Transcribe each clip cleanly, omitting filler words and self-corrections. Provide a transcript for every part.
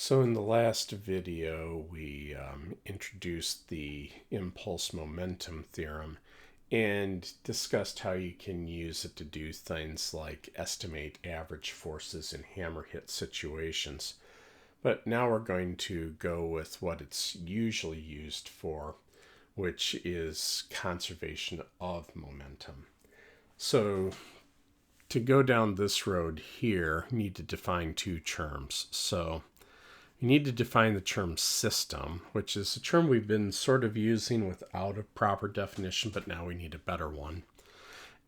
So in the last video, we introduced the Impulse-Momentum Theorem and discussed how you can use it to do things like estimate average forces in hammer hit situations. But now we're going to go with what it's usually used for, which is conservation of momentum. So to go down this road here, you need to define two terms. So you need to define the term system, which is a term we've been sort of using without a proper definition, but now we need a better one.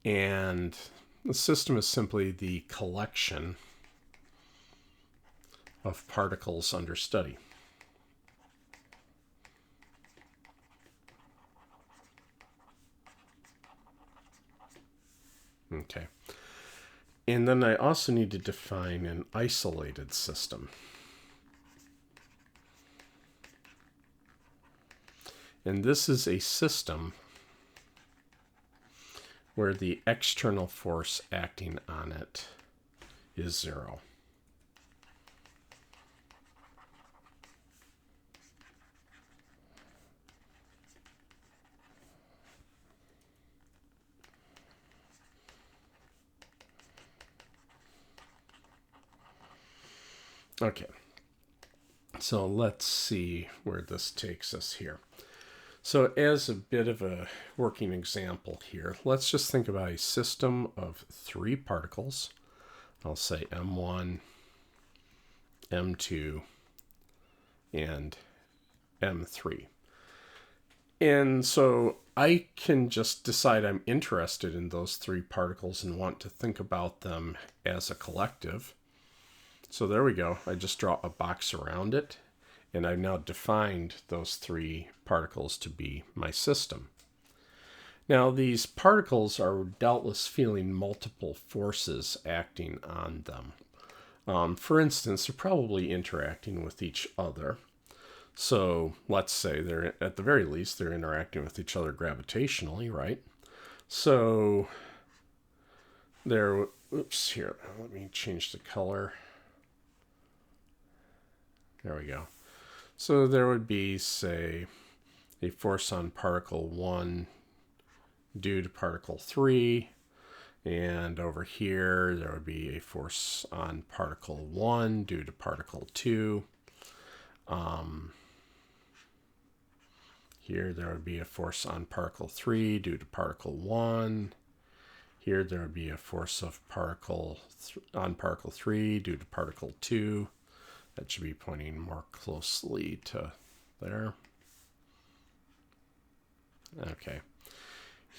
And the system is simply the collection of particles under study. Okay. And then I also need to define an isolated system. And this is a system where the external force acting on it is zero. Okay, so let's see where this takes us here. So as a bit of a working example here, let's just think about a system of three particles. I'll say M1, M2, and M3. And so I can just decide I'm interested in those three particles and want to think about them as a collective. So there we go. I just draw a box around it, and I've now defined those three particles to be my system. Now, these particles are doubtless feeling multiple forces acting on them. For instance, they're probably interacting with each other. So let's say they're, at the very least, they're interacting with each other gravitationally, right? So there, oops, here, let me change the color. There we go. So there would be, say, a force on particle 1 due to particle 3. And over here, there would be a force on particle 1 due to particle 2. Here, there would be a force on particle 3 due to particle 1. Here, there would be a force of on particle 3 due to particle 2. That should be pointing more closely to there. Okay.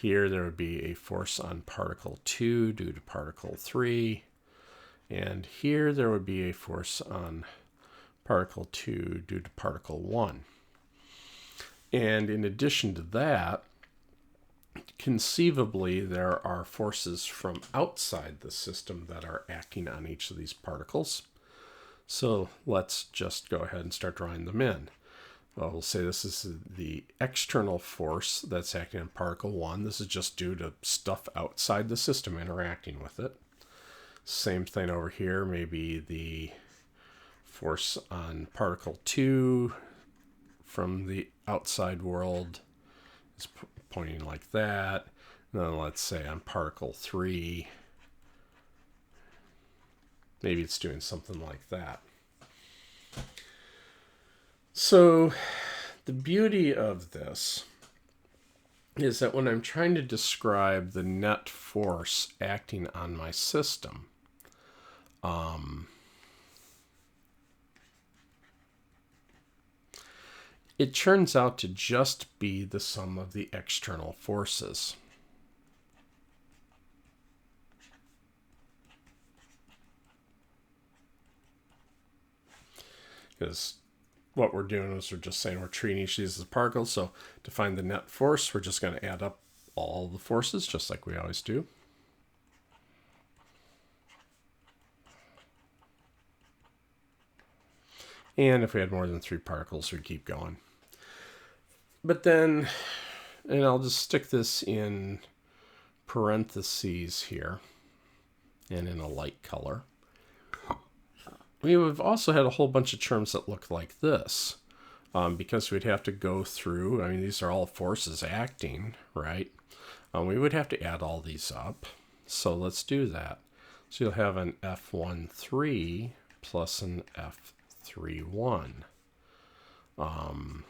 Here there would be a force on particle 2 due to particle 3. And here there would be a force on particle 2 due to particle 1. And in addition to that, conceivably there are forces from outside the system that are acting on each of these particles. So let's just go ahead and start drawing them in. Well, we'll say this is the external force that's acting on particle 1. This is just due to stuff outside the system interacting with it. Same thing over here, maybe the force on particle 2 from the outside world is pointing like that. And then let's say on particle 3, maybe it's doing something like that. So the beauty of this is that when I'm trying to describe the net force acting on my system, it turns out to just be the sum of the external forces. Because what we're doing is we're just saying we're treating each of these as particles. So to find the net force, we're just going to add up all the forces, just like we always do. And if we had more than three particles, we'd keep going. But then, and I'll just stick this in parentheses here and in a light color. we would have also had a whole bunch of terms that look like this, because we'd have to go through, I mean, these are all forces acting, right? We would have to add all these up. So let's do that. So you'll have an F13 plus an F31. And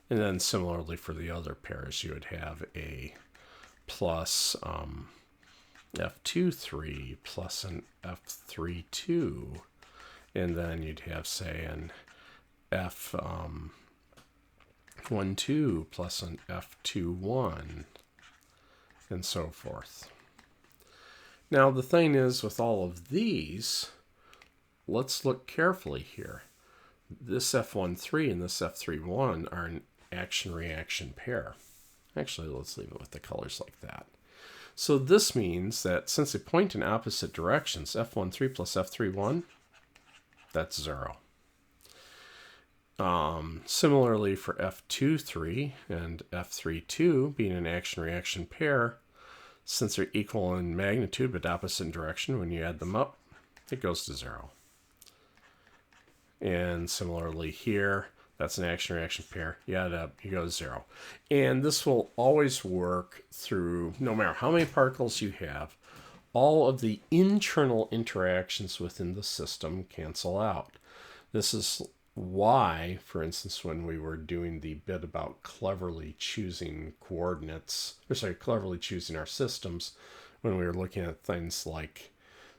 then similarly for the other pairs, you would have a plus F23 plus an F32. And then you'd have, say, an F12 plus an F21, and so forth. Now, the thing is, with all of these, let's look carefully here. This F13 and this F31 are an action-reaction pair. Actually, let's leave it with the colors like that. So this means that since they point in opposite directions, F13 plus F31, that's 0. Similarly for F23 and F32 being an action-reaction pair, since they're equal in magnitude but opposite in direction, when you add them up, it goes to 0. And similarly here, that's an action-reaction pair. You add it up, you go to 0. And this will always work through, no matter how many particles you have, all of the internal interactions within the system cancel out. This is why, for instance, when we were doing the bit about cleverly choosing coordinates, cleverly choosing our systems, when we were looking at things like,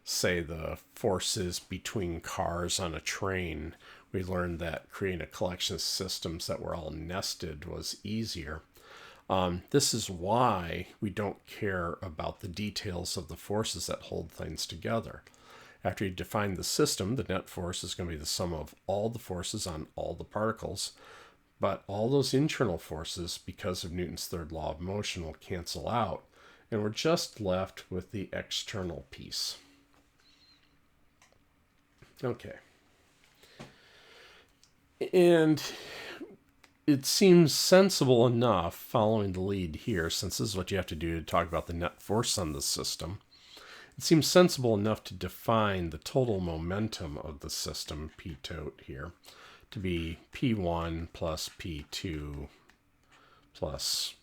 say, the forces between cars on a train, we learned that creating a collection of systems that were all nested was easier. This is why we don't care about the details of the forces that hold things together. After you define the system, the net force is going to be the sum of all the forces on all the particles, but all those internal forces, because of Newton's third law of motion, will cancel out, and we're just left with the external piece. Okay. And it seems sensible enough, following the lead here, since this is what you have to do to talk about the net force on the system, it seems sensible enough to define the total momentum of the system, P tot here, to be P1 plus P2 plus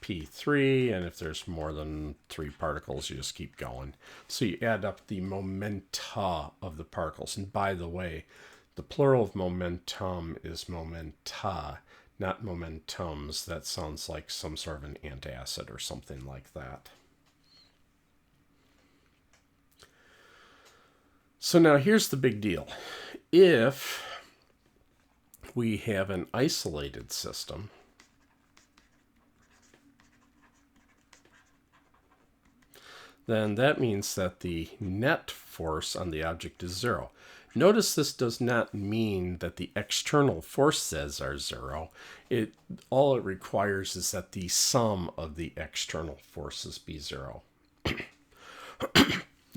P3, and if there's more than 3 particles, you just keep going. So you add up the momenta of the particles. And by the way, the plural of momentum is momenta, not momentums. That sounds like some sort of an antacid or something like that. So now here's the big deal. If we have an isolated system, then that means that the net force on the object is 0. Notice this does not mean that the external forces are 0. All it requires is that the sum of the external forces be 0.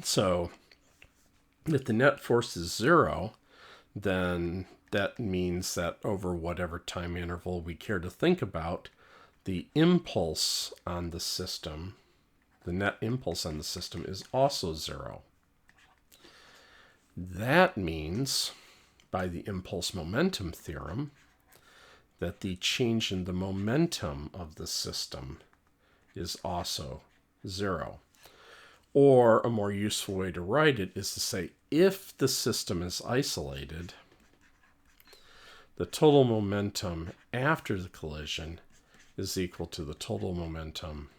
So if the net force is 0, then that means that over whatever time interval we care to think about, the impulse on the system, the net impulse on the system, is also 0. That means, by the Impulse-Momentum Theorem, that the change in the momentum of the system is also 0. Or a more useful way to write it is to say, if the system is isolated, the total momentum after the collision is equal to the total momentum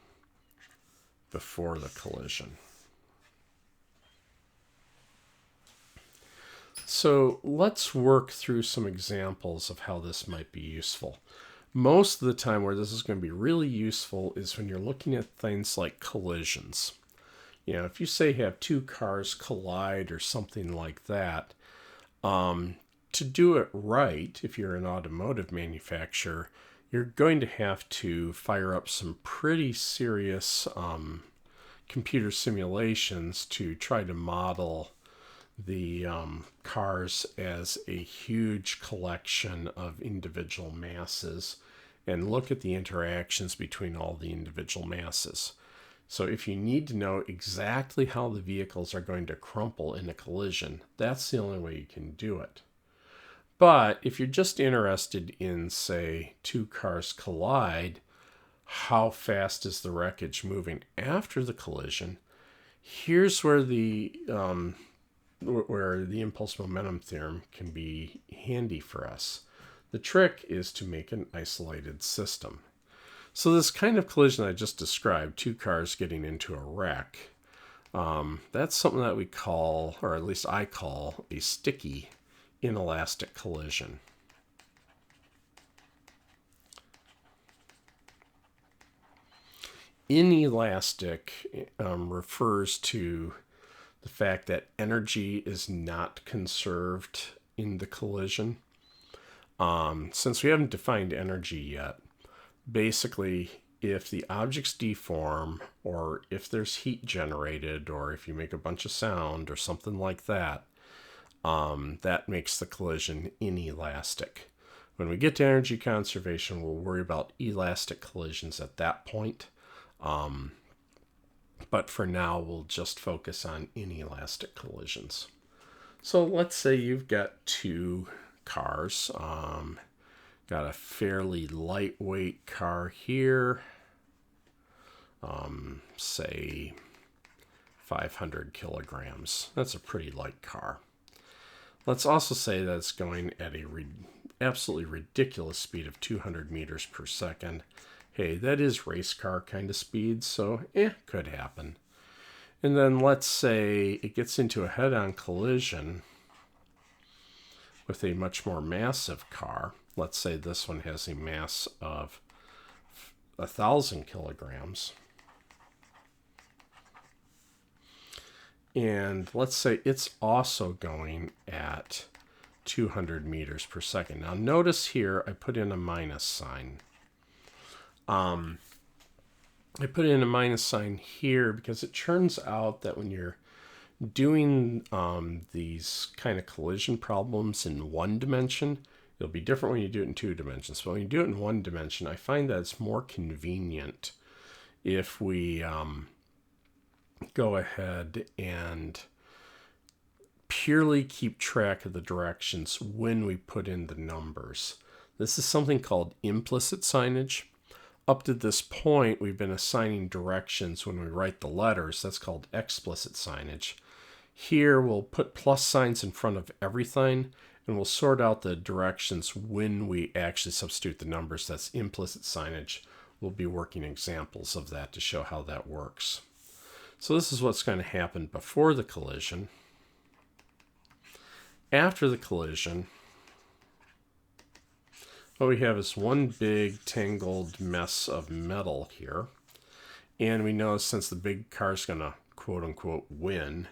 before the collision. So let's work through some examples of how this might be useful. Most of the time where this is going to be really useful is when you're looking at things like collisions. You know, if you say you have 2 cars collide or something like that, to do it right, if you're an automotive manufacturer, you're going to have to fire up some pretty serious computer simulations to try to model the cars as a huge collection of individual masses and look at the interactions between all the individual masses. So if you need to know exactly how the vehicles are going to crumple in a collision, that's the only way you can do it. But if you're just interested in, say, two cars collide, how fast is the wreckage moving after the collision? Here's where the impulse-momentum theorem can be handy for us. The trick is to make an isolated system. So this kind of collision I just described, two cars getting into a wreck, that's something that we call, or at least I call, a sticky inelastic collision. Inelastic refers to the fact that energy is not conserved in the collision. Since we haven't defined energy yet, basically if the objects deform, or if there's heat generated, or if you make a bunch of sound or something like that, that makes the collision inelastic. When we get to energy conservation, we'll worry about elastic collisions at that point. But for now, we'll just focus on inelastic collisions. So let's say you've got two cars. Got a fairly lightweight car here, say 500 kilograms. That's a pretty light car. Let's also say that it's going at a absolutely ridiculous speed of 200 meters per second. Hey, that is race car kind of speed, so could happen. And then let's say it gets into a head-on collision with a much more massive car. Let's say this one has a mass of 1,000 kilograms. And let's say it's also going at 200 meters per second. Now notice here I put in a minus sign. I put in a minus sign here because it turns out that when you're doing these kind of collision problems in one dimension, it'll be different when you do it in two dimensions. But when you do it in one dimension, I find that it's more convenient if we go ahead and purely keep track of the directions when we put in the numbers. This is something called implicit signage. Up to this point, we've been assigning directions when we write the letters. That's called explicit signage. Here, we'll put plus signs in front of everything, and we'll sort out the directions when we actually substitute the numbers. That's implicit signage. We'll be working examples of that to show how that works. So this is what's going to happen before the collision. After the collision, what we have is one big tangled mess of metal here. And we know since the big car's going to quote-unquote win,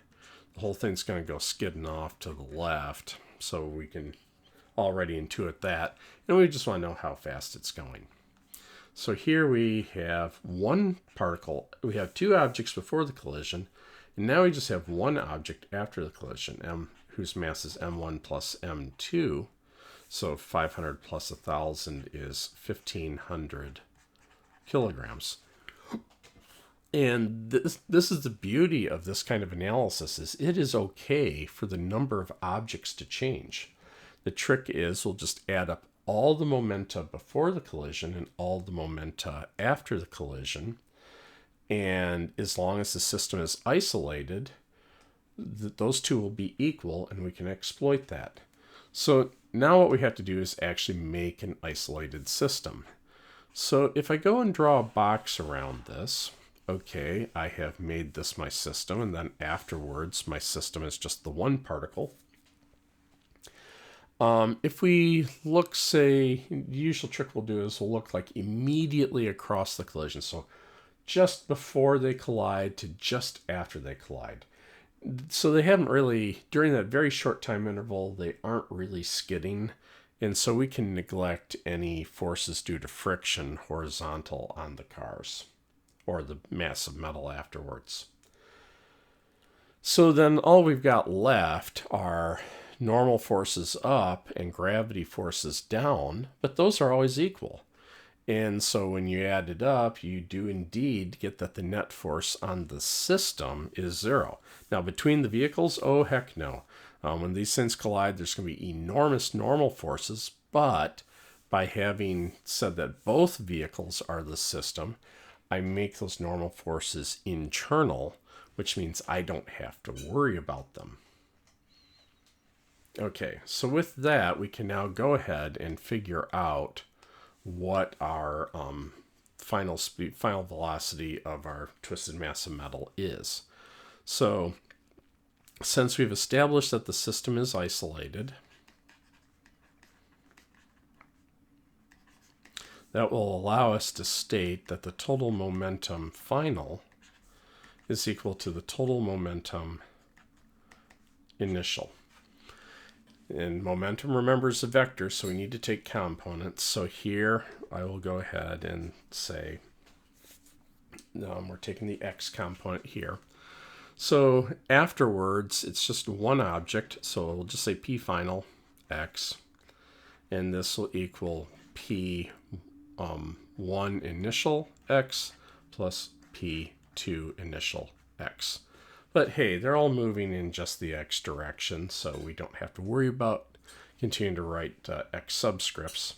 the whole thing's going to go skidding off to the left. So we can already intuit that. And we just want to know how fast it's going. So here we have one particle. We have two objects before the collision. And now we just have one object after the collision, whose mass is m1 plus m2. So 500 plus 1,000 is 1,500 kilograms. And this is the beauty of this kind of analysis, is it is okay for the number of objects to change. The trick is we'll just add up all the momenta before the collision and all the momenta after the collision. And as long as the system is isolated, those two will be equal, and we can exploit that. So now what we have to do is actually make an isolated system. So if I go and draw a box around this, okay, I have made this my system, and then afterwards my system is just the one particle. If we look, say, the usual trick we'll do is we'll look like immediately across the collision. So just before they collide to just after they collide. So they haven't really, during that very short time interval, they aren't really skidding. And so we can neglect any forces due to friction horizontal on the cars or the mass of metal afterwards. So then all we've got left are normal forces up and gravity forces down, but those are always equal. And so when you add it up, you do indeed get that the net force on the system is 0. Now, between the vehicles, oh, heck no. When these things collide, there's going to be enormous normal forces, but by having said that both vehicles are the system, I make those normal forces internal, which means I don't have to worry about them. Okay, so with that, we can now go ahead and figure out what our final velocity of our twisted mass of metal is. So since we've established that the system is isolated, that will allow us to state that the total momentum final is equal to the total momentum initial. And momentum, remember, is a vector, so we need to take components. So here I will go ahead and say we're taking the x component here. So afterwards, it's just one object, so we'll just say p final x, and this will equal p1 initial x plus p2 initial x. But hey, they're all moving in just the x direction, so we don't have to worry about continuing to write x subscripts.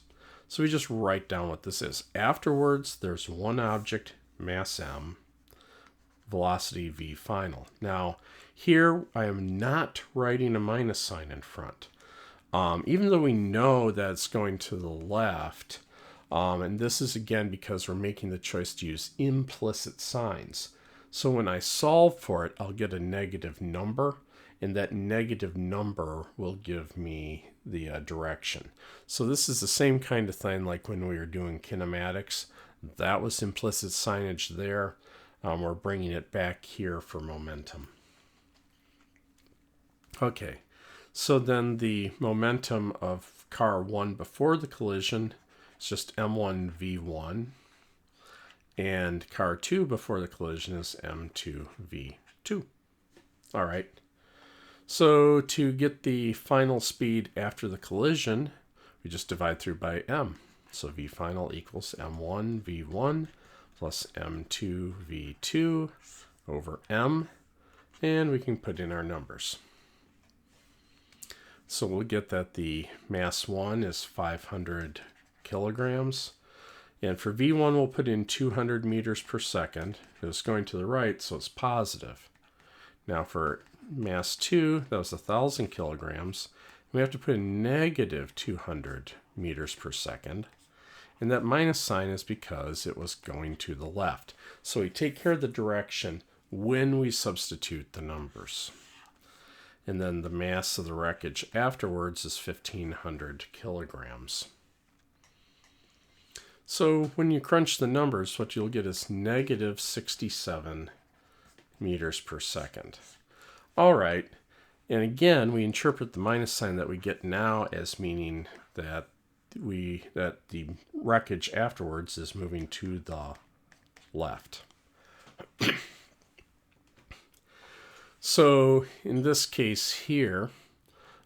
So we just write down what this is. Afterwards, there's one object, mass m, velocity v final. Now, here I am not writing a minus sign in front. Even though we know that it's going to the left, and this is again because we're making the choice to use implicit signs. So when I solve for it, I'll get a negative number, and that negative number will give me the direction. So this is the same kind of thing like when we were doing kinematics. That was implicit signage there. We're bringing it back here for momentum. Okay, so then the momentum of car 1 before the collision is just m1 v1. And car 2 before the collision is m2 v2. All right. So to get the final speed after the collision, we just divide through by m. So v final equals m1 v1 plus m2 v2 over m. And we can put in our numbers. So we'll get that the mass 1 is 500 kilograms. And for V1, we'll put in 200 meters per second. It's going to the right, so it's positive. Now for mass 2, that was 1,000 kilograms. We have to put in negative 200 meters per second. And that minus sign is because it was going to the left. So we take care of the direction when we substitute the numbers. And then the mass of the wreckage afterwards is 1,500 kilograms. So when you crunch the numbers, what you'll get is negative 67 meters per second. All right, and again, we interpret the minus sign that we get now as meaning that the wreckage afterwards is moving to the left. So in this case here,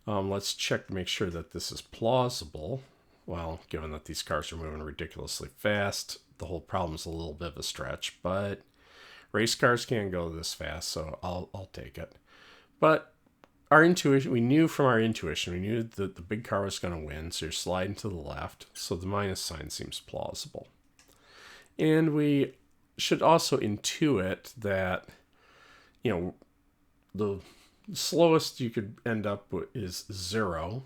let's check to make sure that this is plausible. Well, given that these cars are moving ridiculously fast, the whole problem's a little bit of a stretch, but race cars can't go this fast, so I'll take it. But our intuition, we knew that the big car was going to win, so you're sliding to the left, so the minus sign seems plausible. And we should also intuit that, the slowest you could end up with is 0.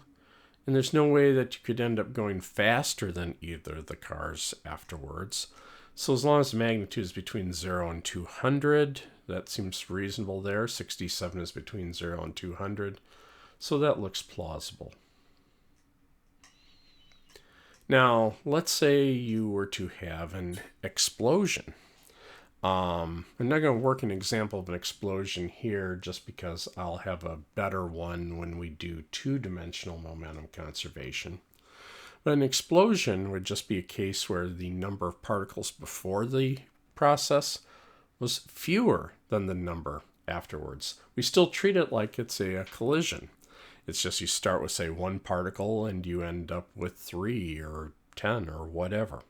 And there's no way that you could end up going faster than either of the cars afterwards. So as long as the magnitude is between 0 and 200, that seems reasonable there. 67 is between 0 and 200. So that looks plausible. Now, let's say you were to have an explosion. I'm not going to work an example of an explosion here just because I'll have a better one when we do two-dimensional momentum conservation. But an explosion would just be a case where the number of particles before the process was fewer than the number afterwards. We still treat it like it's a collision. It's just you start with, say, 1 particle and you end up with 3 or 10 or whatever.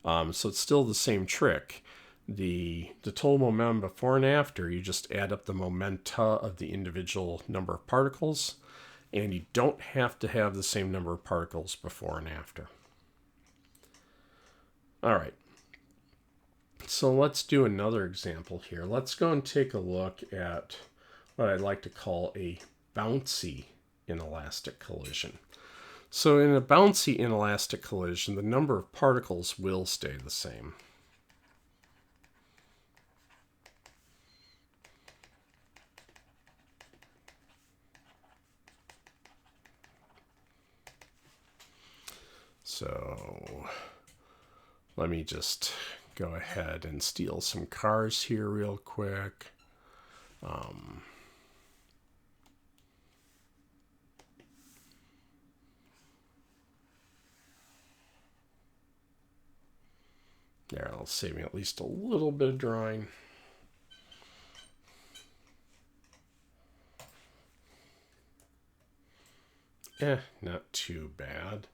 So it's still the same trick. The total momentum before and after, you just add up the momenta of the individual number of particles, and you don't have to have the same number of particles before and after. All right. So let's do another example here. Let's go and take a look at what I'd like to call a bouncy inelastic collision. So in a bouncy inelastic collision, the number of particles will stay the same. So let me just go ahead and steal some cars here real quick. There, it'll save me at least a little bit of drawing. Not too bad.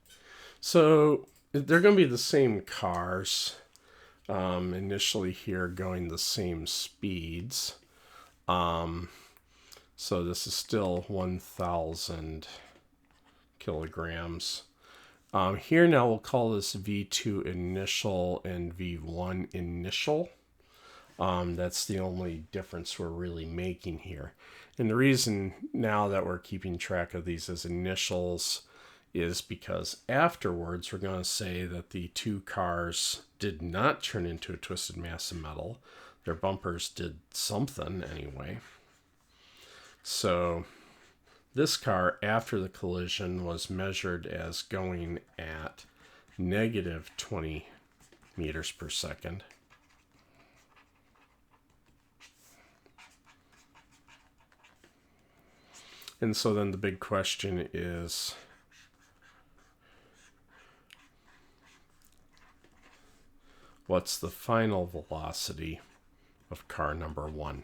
So they're going to be the same cars. Initially here going the same speeds. So this is still 1,000 kilograms. Here now we'll call this V2 initial and V1 initial. That's the only difference we're really making here. And the reason now that we're keeping track of these as initials is because afterwards we're going to say that the two cars did not turn into a twisted mass of metal. Their bumpers did something anyway. So this car after the collision was measured as going at negative 20 meters per second. And so then the big question is, what's the final velocity of car number 1?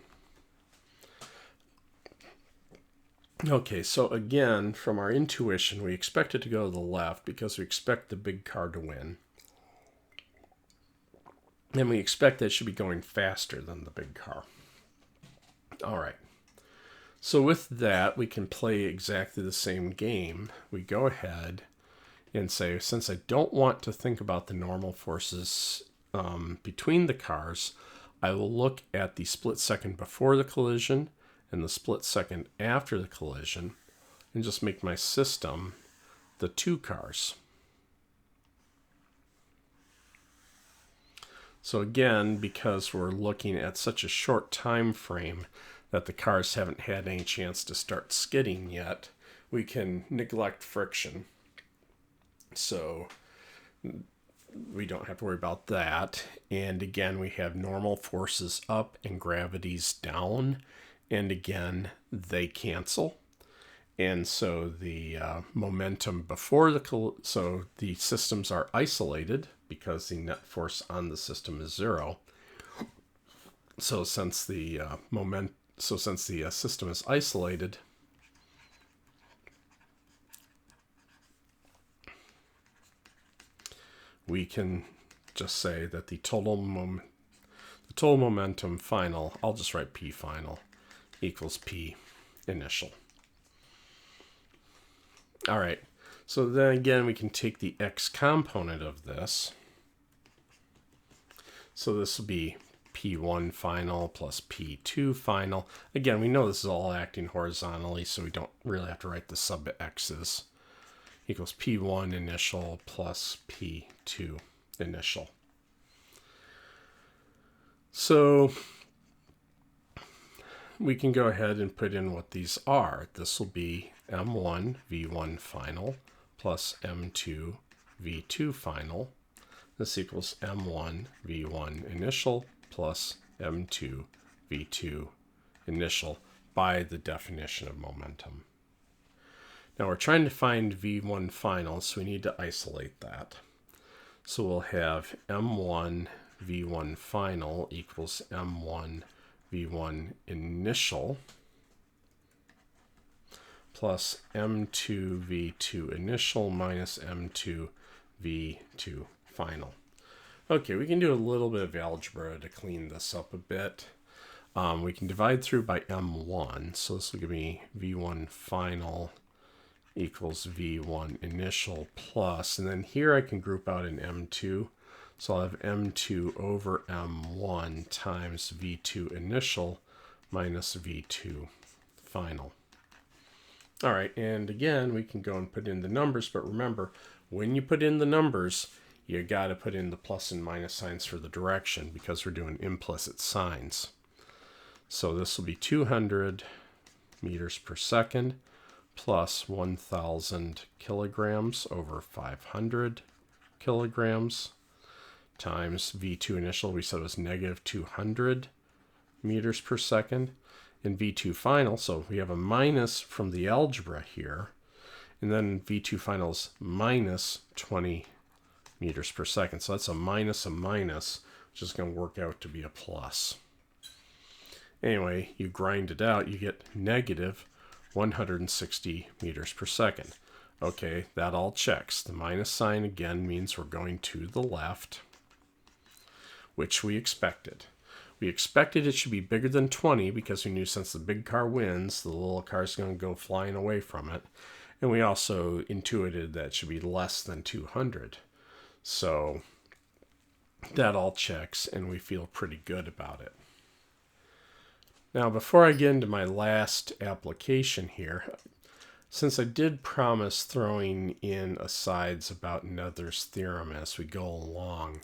Okay, so again, from our intuition, we expect it to go to the left because we expect the big car to win. And we expect that it should be going faster than the big car. All right. So with that, we can play exactly the same game. We go ahead and say, since I don't want to think about the normal forces between the cars, I will look at the split second before the collision and the split second after the collision and just make my system the two cars. So again, because we're looking at such a short time frame that the cars haven't had any chance to start skidding yet, we can neglect friction. So we don't have to worry about that. And again, we have normal forces up and gravities down. And again, they cancel. And so the momentum before so the systems are isolated because the net force on the system is 0. So since the system is isolated, we can just say that the total momentum final, I'll just write P final, equals P initial. All right, so then again, we can take the x component of this. So this will be P1 final plus P2 final. Again, we know this is all acting horizontally, so we don't really have to write the sub x's. Equals P1 initial plus P2 initial. So we can go ahead and put in what these are. This will be M1 V1 final plus M2 V2 final. This equals M1 V1 initial plus M2 V2 initial by the definition of momentum. Now we're trying to find V1 final, so we need to isolate that. So we'll have M1 V1 final equals M1 V1 initial plus M2 V2 initial minus M2 V2 final. Okay, we can do a little bit of algebra to clean this up a bit. We can divide through by m1, so this will give me v1 final equals v1 initial plus, and then here I can group out in m2. So I'll have m2 over m1 times v2 initial minus v2 final. All right, and again, we can go and put in the numbers, but remember, when you put in the numbers, you got to put in the plus and minus signs for the direction because we're doing implicit signs. So this will be 200 meters per second plus 1,000 kilograms over 500 kilograms times v2 initial, we said was negative 200 meters per second, and v2 final, so we have a minus from the algebra here, and then v2 final is minus 20 meters per second. So that's a minus, which is going to work out to be a plus. Anyway, you grind it out, you get negative 160 meters per second. Okay, that all checks. The minus sign again means we're going to the left, which we expected. We expected it should be bigger than 20 because we knew since the big car wins, the little car is going to go flying away from it. And we also intuited that it should be less than 200. So that all checks, and we feel pretty good about it. Now, before I get into my last application here, since I did promise throwing in asides about Noether's theorem as we go along,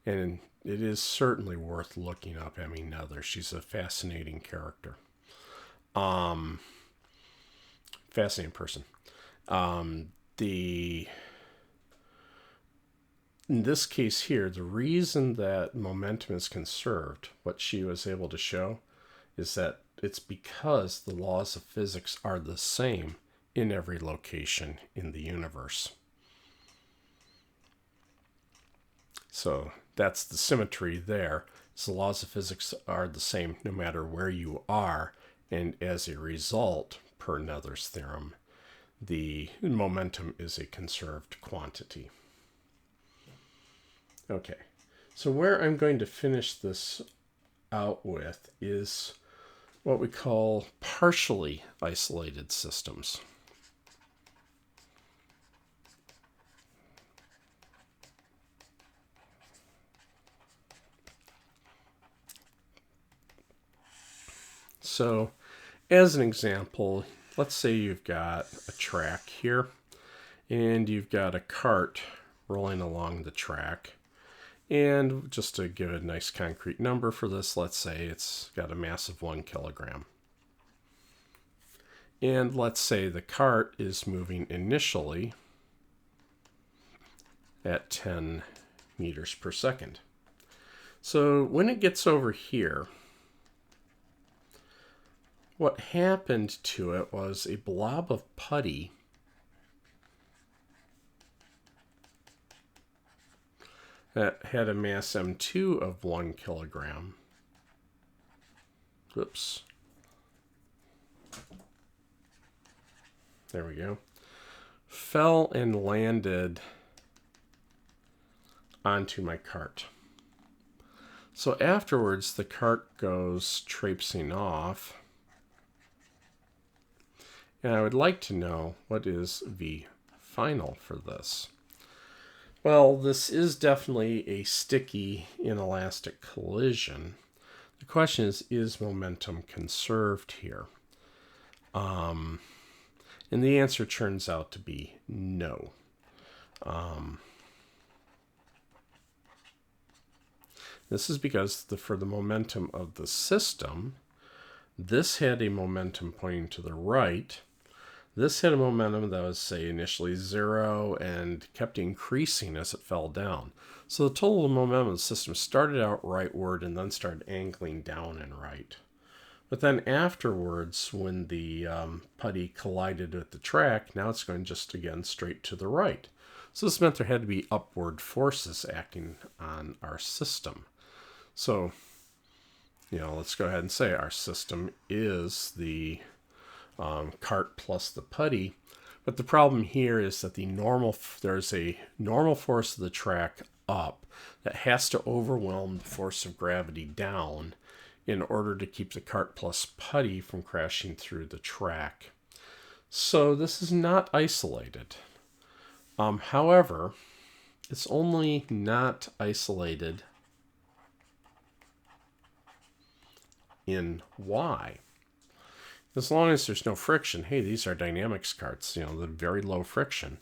and it is certainly worth looking up Emmy Noether. She's a fascinating character. Fascinating person. In this case here, the reason that momentum is conserved, what she was able to show, is that it's because the laws of physics are the same in every location in the universe. So that's the symmetry there. So the laws of physics are the same no matter where you are, and as a result, per Noether's theorem, the momentum is a conserved quantity. Okay, so where I'm going to finish this out with is what we call partially isolated systems. So, as an example, let's say you've got a track here, and you've got a cart rolling along the track. And just to give a nice concrete number for this, let's say it's got a mass of 1 kilogram. And let's say the cart is moving initially at 10 meters per second. So when it gets over here, what happened to it was a blob of putty that had a mass M2 of 1 kilogram. Oops. There we go. Fell and landed onto my cart. So afterwards, the cart goes traipsing off. And I would like to know, what is V final for this? Well, this is definitely a sticky inelastic collision. The question is momentum conserved here? And the answer turns out to be no. This is because for the momentum of the system, this had a momentum pointing to the right. This had a momentum that was, say, initially 0 and kept increasing as it fell down. So the total momentum of the system started out rightward and then started angling down and right. But then afterwards, when the putty collided with the track, now it's going just again straight to the right. So this meant there had to be upward forces acting on our system. So, let's go ahead and say our system is the cart plus the putty. But the problem here is that there's a normal force of the track up that has to overwhelm the force of gravity down in order to keep the cart plus putty from crashing through the track. So this is not isolated. However, it's only not isolated in Y. As long as there's no friction, hey, these are dynamics carts, the very low friction.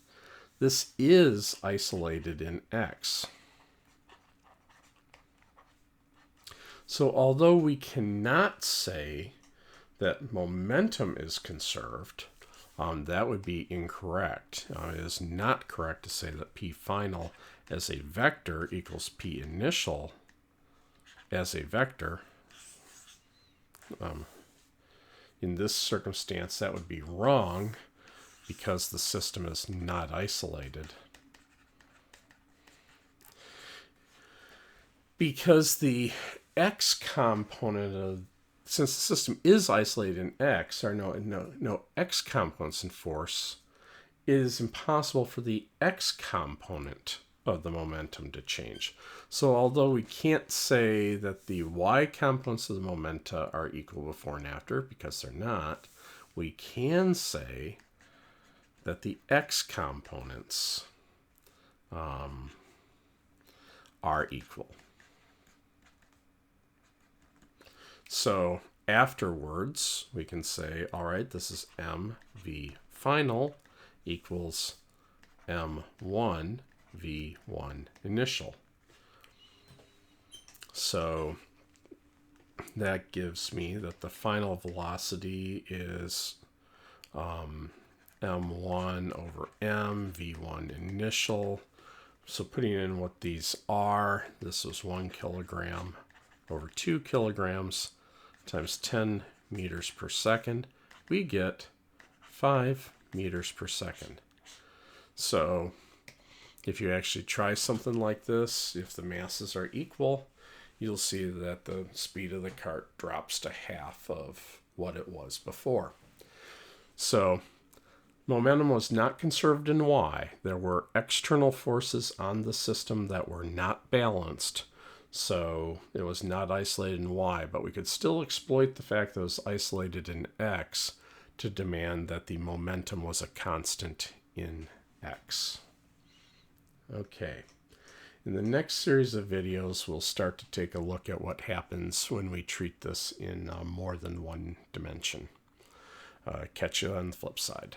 This is isolated in X. So although we cannot say that momentum is conserved, that would be incorrect. It is not correct to say that P final as a vector equals P initial as a vector. In this circumstance, that would be wrong because the system is not isolated. Because the X component of, since the system is isolated in X, or no X components in force, it is impossible for the X component of the momentum to change. So although we can't say that the Y components of the momenta are equal before and after, because they're not, we can say that the X components are equal. So afterwards, we can say, all right, this is mv final equals m1 v1 initial. So that gives me that the final velocity is m1 over m v1 initial. So putting in what these are, this was 1 kilogram over 2 kilograms times 10 meters per second. We get 5 meters per second. So if you actually try something like this, if the masses are equal, you'll see that the speed of the cart drops to half of what it was before. So momentum was not conserved in Y. There were external forces on the system that were not balanced. So it was not isolated in Y, but we could still exploit the fact that it was isolated in X to demand that the momentum was a constant in X. Okay. In the next series of videos, we'll start to take a look at what happens when we treat this in more than one dimension. Catch you on the flip side.